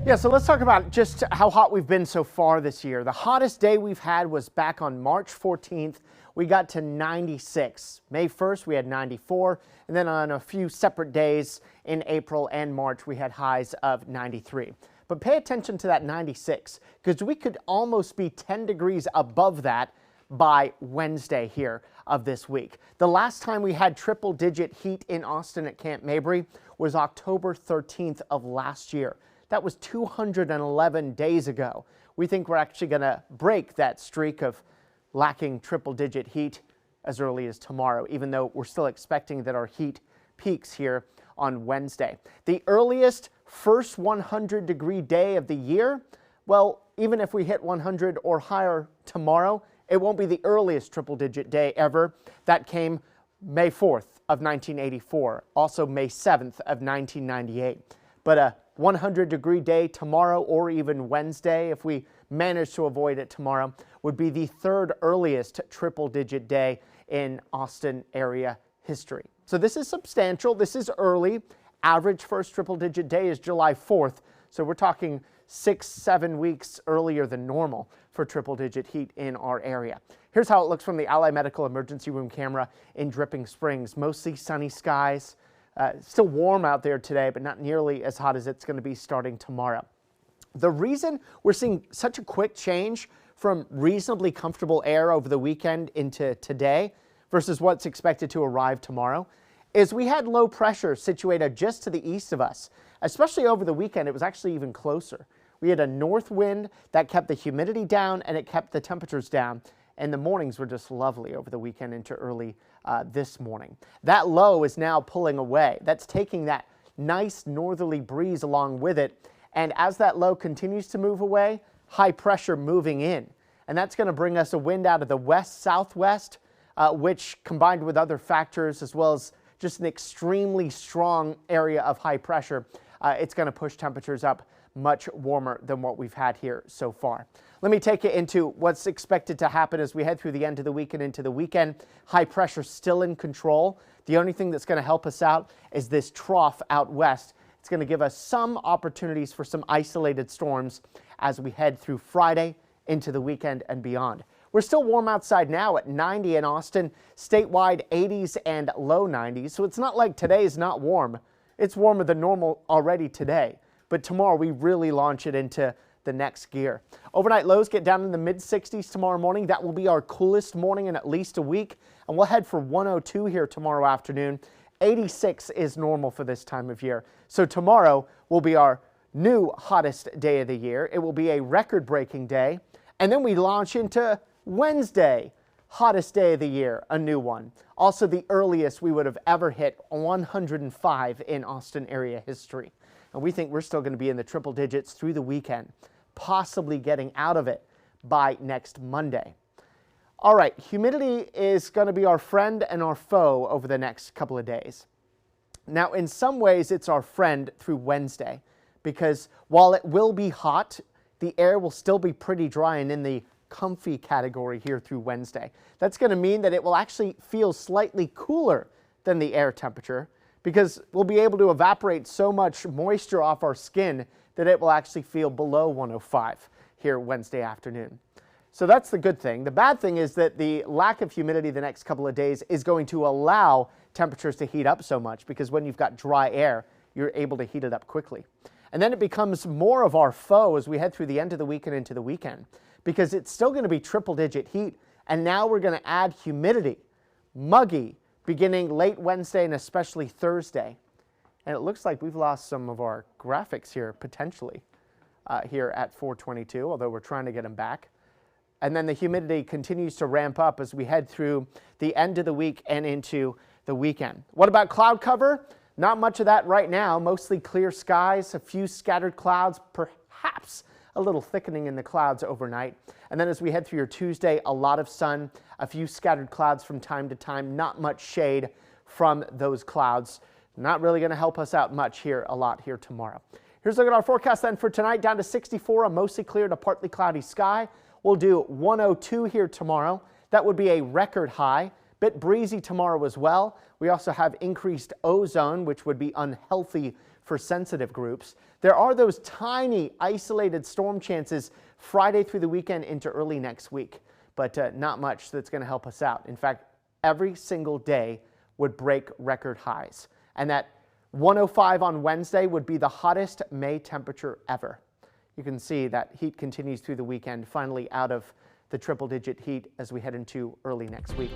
Yeah, so let's talk about just how hot we've been so far this year. The hottest day we've had was back on March 14th. We got to 96. May 1st, we had 94. And then on a few separate days in April and March, we had highs of 93. But pay attention to that 96, because we could almost be 10 degrees above that by Wednesday here of this week. The last time we had triple-digit heat in Austin at Camp Mabry was October 13th of last year. That was 211 days ago. We think we're actually going to break that streak of lacking triple-digit heat as early as tomorrow, even though we're still expecting that our heat peaks here on Wednesday. The earliest first 100-degree day of the year, well, even if we hit 100 or higher tomorrow, it won't be the earliest triple-digit day ever. That came May 4th of 1984, also May 7th of 1998. But a 100-degree day tomorrow, or even Wednesday, if we manage to avoid it tomorrow, would be the third earliest triple-digit day in Austin area history. So this is substantial. This is early. Average first triple-digit day is July 4th. So we're talking 6-7 weeks earlier than normal for triple-digit heat in our area. Here's how it looks from the Ally Medical Emergency Room camera in Dripping Springs. Mostly sunny skies. Still warm out there today, but not nearly as hot as it's going to be starting tomorrow. The reason we're seeing such a quick change from reasonably comfortable air over the weekend into today versus what's expected to arrive tomorrow is we had low pressure situated just to the east of us. Especially over the weekend, it was actually even closer. We had a north wind that kept the humidity down and it kept the temperatures down. And the mornings were just lovely over the weekend into early this morning. That low is now pulling away. That's taking that nice northerly breeze along with it. And as that low continues to move away, high pressure moving in. And that's going to bring us a wind out of the west-southwest, which combined with other factors as well as just an extremely strong area of high pressure, it's going to push temperatures up much warmer than what we've had here so far. Let me take you into what's expected to happen as we head through the end of the week and into the weekend. High pressure still in control. The only thing that's going to help us out is this trough out west. It's going to give us some opportunities for some isolated storms as we head through Friday into the weekend and beyond. We're still warm outside now at 90 in Austin, statewide 80s and low 90s. So it's not like today is not warm. It's warmer than normal already today. But tomorrow we really launch it into the next gear. Overnight lows get down in the mid-60s tomorrow morning. That will be our coolest morning in at least a week. And we'll head for 102 here tomorrow afternoon. 86 is normal for this time of year. So tomorrow will be our new hottest day of the year. It will be a record-breaking day. And then we launch into Wednesday, hottest day of the year, a new one. Also the earliest we would have ever hit 105 in Austin area history. And we think we're still going to be in the triple digits through the weekend, possibly getting out of it by next Monday. All right, humidity is going to be our friend and our foe over the next couple of days. Now, in some ways, it's our friend through Wednesday, because while it will be hot, the air will still be pretty dry and in the comfy category here through Wednesday. That's going to mean that it will actually feel slightly cooler than the air temperature, because we'll be able to evaporate so much moisture off our skin that it will actually feel below 105 here Wednesday afternoon. So that's the good thing. The bad thing is that the lack of humidity the next couple of days is going to allow temperatures to heat up so much, because when you've got dry air, you're able to heat it up quickly. And then it becomes more of our foe as we head through the end of the week and into the weekend, because it's still going to be triple-digit heat, and now we're going to add humidity, muggy, beginning late Wednesday and especially Thursday. And it looks like we've lost some of our graphics here, potentially, here at 422, although we're trying to get them back. And then the humidity continues to ramp up as we head through the end of the week and into the weekend. What about cloud cover? Not much of that right now. Mostly clear skies, a few scattered clouds, perhaps a little thickening in the clouds overnight. And then as we head through your Tuesday, a lot of sun, a few scattered clouds from time to time, not much shade from those clouds. Not really going to help us out much here, a lot here tomorrow. Here's a look at our forecast then for tonight, down to 64, a mostly clear to partly cloudy sky. We'll do 102 here tomorrow. That would be a record high. Bit breezy tomorrow as well. We also have increased ozone, which would be unhealthy for sensitive groups. There are those tiny isolated storm chances Friday through the weekend into early next week, but not much that's going to help us out. In fact, every single day would break record highs, and that 105 on Wednesday would be the hottest May temperature ever. You can see that heat continues through the weekend, finally out of the triple-digit heat as we head into early next week.